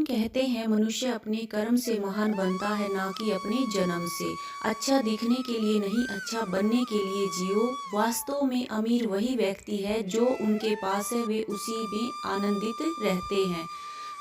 कहते हैं मनुष्य अपने कर्म से महान बनता है, ना कि अपने जन्म से। अच्छा दिखने के लिए नहीं, अच्छा बनने के लिए जियो। वास्तव में अमीर वही व्यक्ति है जो उनके पास है, वे उसी में आनंदित रहते हैं।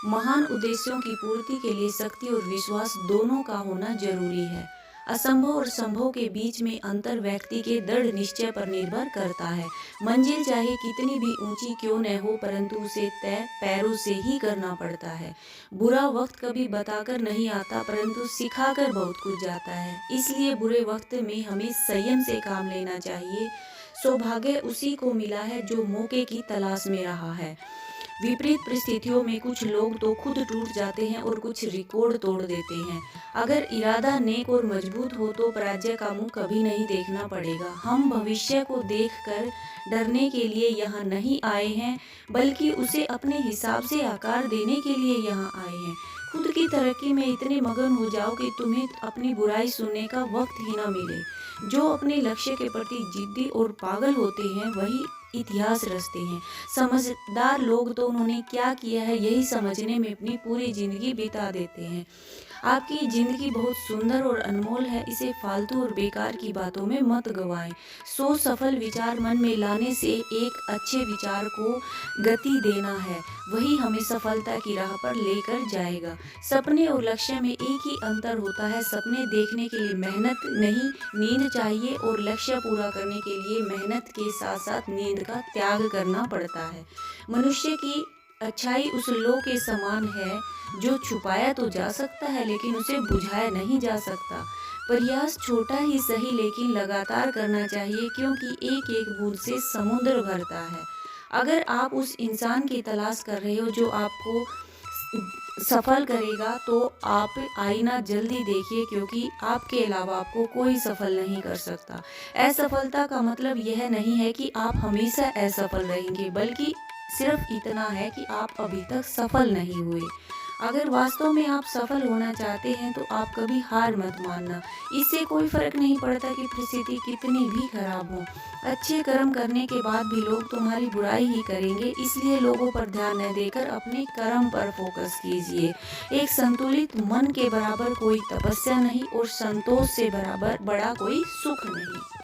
महान उद्देश्यों की पूर्ति के लिए शक्ति और विश्वास दोनों का होना जरूरी है। असंभव और संभव के बीच में अंतर व्यक्ति के दृढ़ निश्चय पर निर्भर करता है। मंजिल चाहे कितनी भी ऊंची क्यों न हो, परंतु उसे तय पैरों से ही करना पड़ता है। बुरा वक्त कभी बताकर नहीं आता, परंतु सिखाकर बहुत कुछ जाता है। इसलिए बुरे वक्त में हमें संयम से काम लेना चाहिए। सौभाग्य उसी को मिला है जो मौके की तलाश में रहा है। विपरीत परिस्थितियों में कुछ लोग तो खुद टूट जाते हैं और कुछ रिकॉर्ड तोड़ देते हैं। अगर इरादा नेक और मजबूत हो तो पराजय का मुंह कभी नहीं देखना पड़ेगा। हम भविष्य को देखकर डरने के लिए यहाँ नहीं आए हैं, बल्कि उसे अपने हिसाब से आकार देने के लिए यहाँ आए हैं। खुद की तरक्की में इतने मगन हो जाओ कि तुम्हें अपनी बुराई सुनने का वक्त ही न मिले। जो अपने लक्ष्य के प्रति जिद्दी और पागल होते हैं वही इतिहास रचते हैं। समझदार लोग तो उन्होंने क्या किया है यही समझने में अपनी पूरी जिंदगी बिता देते हैं। आपकी जिंदगी बहुत सुंदर और अनमोल है, इसे फालतू और बेकार की बातों में मत गवाएं। 100 सफल विचार मन में लाने से एक अच्छे विचार को गति देना है, वही हमें सफलता की राह पर लेकर जाएगा। सपने और लक्ष्य में एक ही अंतर होता है, सपने देखने के लिए मेहनत नहीं नींद चाहिए, और लक्ष्य पूरा करने के लिए मेहनत के साथ साथ नींद का त्याग करना पड़ता है। मनुष्य की अच्छाई उस लौ के समान है जो छुपाया तो जा सकता है लेकिन उसे बुझाया नहीं जा सकता। प्रयास छोटा ही सही लेकिन लगातार करना चाहिए, क्योंकि एक एक बूंद से समुद्र भरता है। अगर आप उस इंसान की तलाश कर रहे हो जो आपको सफल करेगा तो आप आईना जल्दी देखिए, क्योंकि आपके अलावा आपको कोई सफल नहीं कर सकता। असफलता का मतलब यह नहीं है कि आप हमेशा असफल रहेंगे, बल्कि सिर्फ इतना है कि आप अभी तक सफल नहीं हुए। अगर वास्तव में आप सफल होना चाहते हैं तो आप कभी हार मत मानना। इससे कोई फर्क नहीं पड़ता कि परिस्थिति कितनी भी खराब हो। अच्छे कर्म करने के बाद भी लोग तुम्हारी बुराई ही करेंगे, इसलिए लोगों पर ध्यान न देकर अपने कर्म पर फोकस कीजिए। एक संतुलित मन के बराबर कोई तपस्या नहीं और संतोष से बराबर बड़ा कोई सुख नहीं।